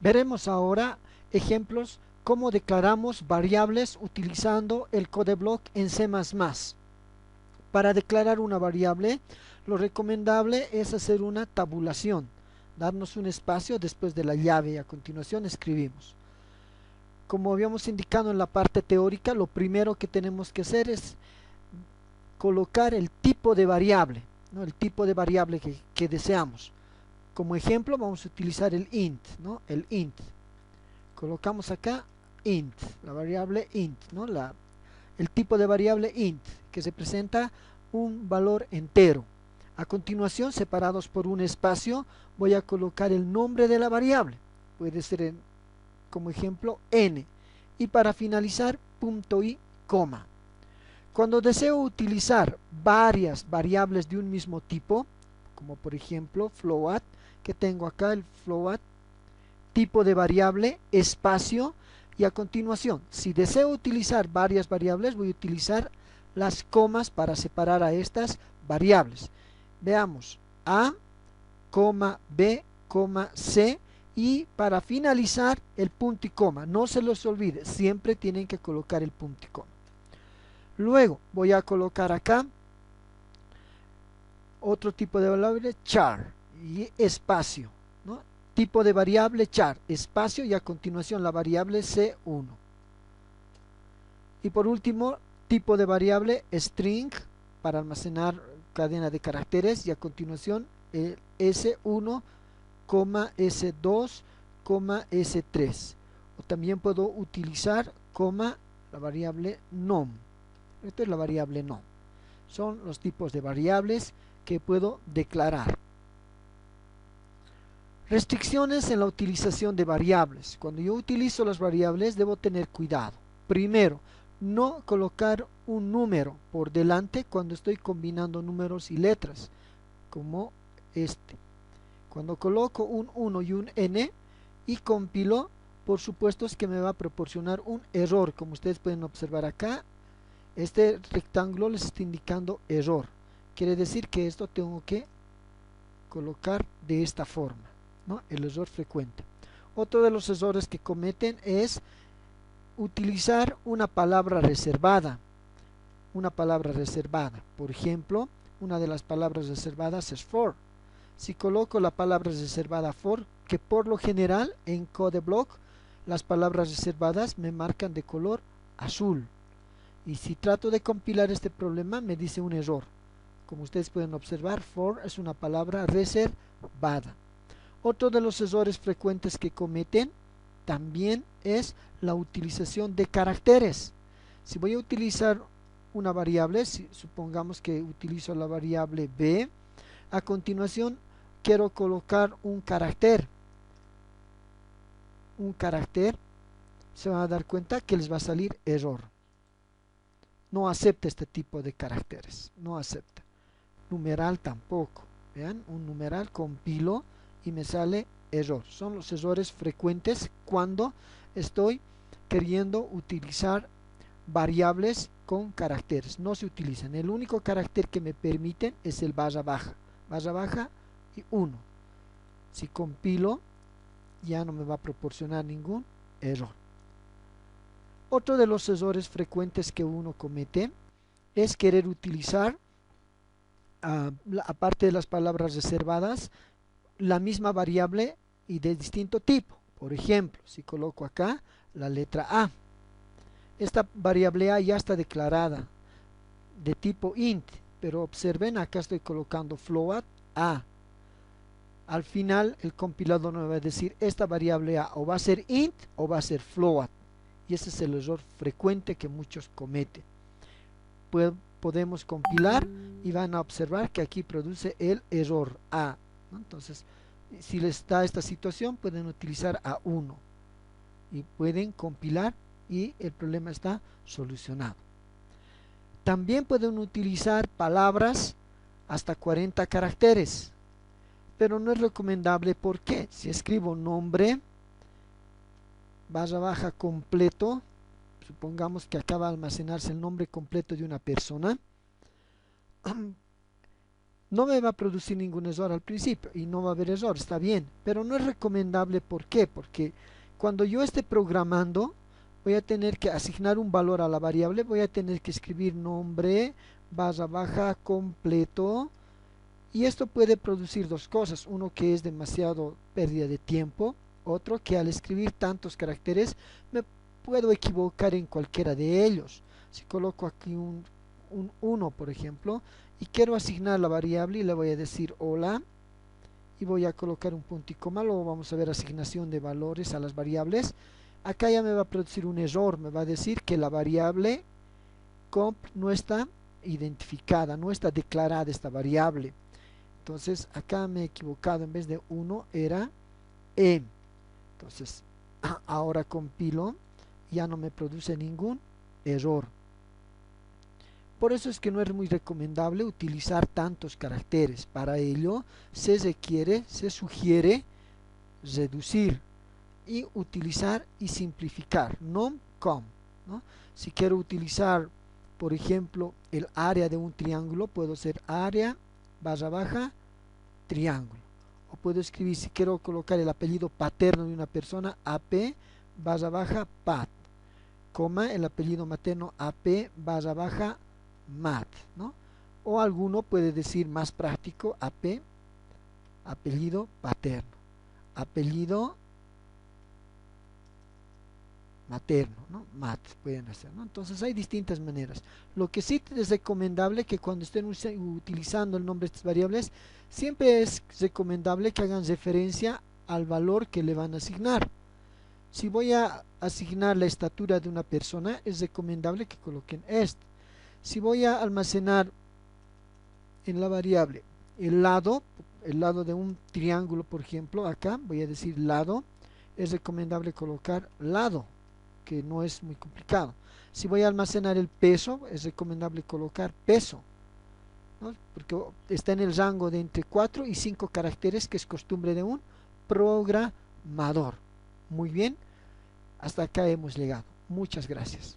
Veremos ahora ejemplos cómo declaramos variables utilizando el codeblock en C++. Para declarar una variable, lo recomendable es hacer una tabulación, darnos un espacio después de la llave y a continuación escribimos. Como habíamos indicado en la parte teórica, lo primero que tenemos que hacer es colocar el tipo de variable, ¿no? El tipo de variable que deseamos. Como ejemplo vamos a utilizar el int, ¿no? El int. Colocamos acá int, la variable int, ¿no? El tipo de variable int, que se presenta un valor entero. A continuación, separados por un espacio, voy a colocar el nombre de la variable. Puede ser como ejemplo n. Y para finalizar, punto y coma. Cuando deseo utilizar varias variables de un mismo tipo, como por ejemplo float, que tengo acá el float, tipo de variable, espacio, y a continuación, si deseo utilizar varias variables, voy a utilizar las comas para separar a estas variables. Veamos, A, B, C, y para finalizar el punto y coma. No se los olvide, siempre tienen que colocar el punto y coma. Luego voy a colocar acá otro tipo de variable, char, y espacio, ¿no? Tipo de variable char, espacio, y a continuación la variable C1. Y por último, tipo de variable string para almacenar cadena de caracteres, y a continuación el S1, S2, S3. O también puedo utilizar la variable nom. Esto es la variable nom. Son los tipos de variables que puedo declarar. Restricciones en la utilización de variables. Cuando yo utilizo las variables debo tener cuidado. Primero, no colocar un número por delante cuando estoy combinando números y letras, como este. Cuando coloco un 1 y un n y compilo, por supuesto es que me va a proporcionar un error. Como ustedes pueden observar acá, este rectángulo les está indicando error. Quiere decir que esto tengo que colocar de esta forma, ¿no? El error frecuente. Otro de los errores que cometen es utilizar una palabra reservada. Una palabra reservada. Por ejemplo, una de las palabras reservadas es for. Si coloco la palabra reservada for, que por lo general en codeblock las palabras reservadas me marcan de color azul. Y si trato de compilar este problema me dice un error. Como ustedes pueden observar, for es una palabra reservada. Otro de los errores frecuentes que cometen también es la utilización de caracteres. Si voy a utilizar una variable, supongamos que utilizo la variable b, a continuación quiero colocar un carácter. Se van a dar cuenta que les va a salir error. No acepta este tipo de caracteres, no acepta. Numeral tampoco. Vean, un numeral compilo y me sale error. Son los errores frecuentes cuando estoy queriendo utilizar variables con caracteres. No se utilizan. El único carácter que me permiten es el barra baja y 1. Si compilo, ya no me va a proporcionar ningún error. Otro de los errores frecuentes que uno comete es querer utilizar, aparte de las palabras reservadas, la misma variable y de distinto tipo. Por ejemplo, si coloco acá la letra A, esta variable A ya está declarada de tipo int, pero observen, acá estoy colocando float A. Al final el compilador me va a decir esta variable A o va a ser int o va a ser float, y ese es el error frecuente que muchos cometen. Podemos compilar y van a observar que aquí produce el error A, ¿no? Entonces, si les da esta situación, pueden utilizar A1 y pueden compilar y el problema está solucionado. También pueden utilizar palabras hasta 40 caracteres, pero no es recomendable. porque Si escribo nombre barra baja completo, supongamos que acaba de almacenarse el nombre completo de una persona, No me va a producir ningún error al principio y no va a haber error, está bien, pero no es recomendable. ¿Por qué? Porque cuando yo esté programando voy a tener que asignar un valor a la variable, voy a tener que escribir nombre barra baja completo, y esto puede producir dos cosas: uno, que es demasiado pérdida de tiempo; otro, que al escribir tantos caracteres me puedo equivocar en cualquiera de ellos. Si coloco aquí un 1, por ejemplo, y quiero asignar la variable, y le voy a decir hola, y voy a colocar un punto y coma, luego vamos a ver asignación de valores a las variables. Acá ya me va a producir un error, me va a decir que la variable comp no está identificada, no está declarada esta variable. Entonces acá me he equivocado, en vez de 1 era e. Entonces ahora compilo, ya no me produce ningún error. Por eso es que no es muy recomendable utilizar tantos caracteres. Para ello se requiere, se sugiere reducir y utilizar y simplificar nom com, ¿no? Si quiero utilizar, por ejemplo, el área de un triángulo, puedo hacer área barra baja triángulo. O puedo escribir, si quiero colocar el apellido paterno de una persona, AP barra baja pat, coma, el apellido materno, AP barra baja mat, ¿no? O alguno puede decir más práctico, AP, apellido paterno, apellido materno, ¿no? Mat, pueden hacer, ¿no? Entonces hay distintas maneras. Lo que sí es recomendable que cuando estén utilizando el nombre de estas variables, siempre es recomendable que hagan referencia al valor que le van a asignar. Si voy a asignar la estatura de una persona, es recomendable que coloquen esto. Si voy a almacenar en la variable el lado de un triángulo, por ejemplo, acá voy a decir lado, es recomendable colocar lado, que no es muy complicado. Si voy a almacenar el peso, es recomendable colocar peso, ¿no? Porque está en el rango de entre 4 y 5 caracteres, que es costumbre de un programador. Muy bien, hasta acá hemos llegado. Muchas gracias.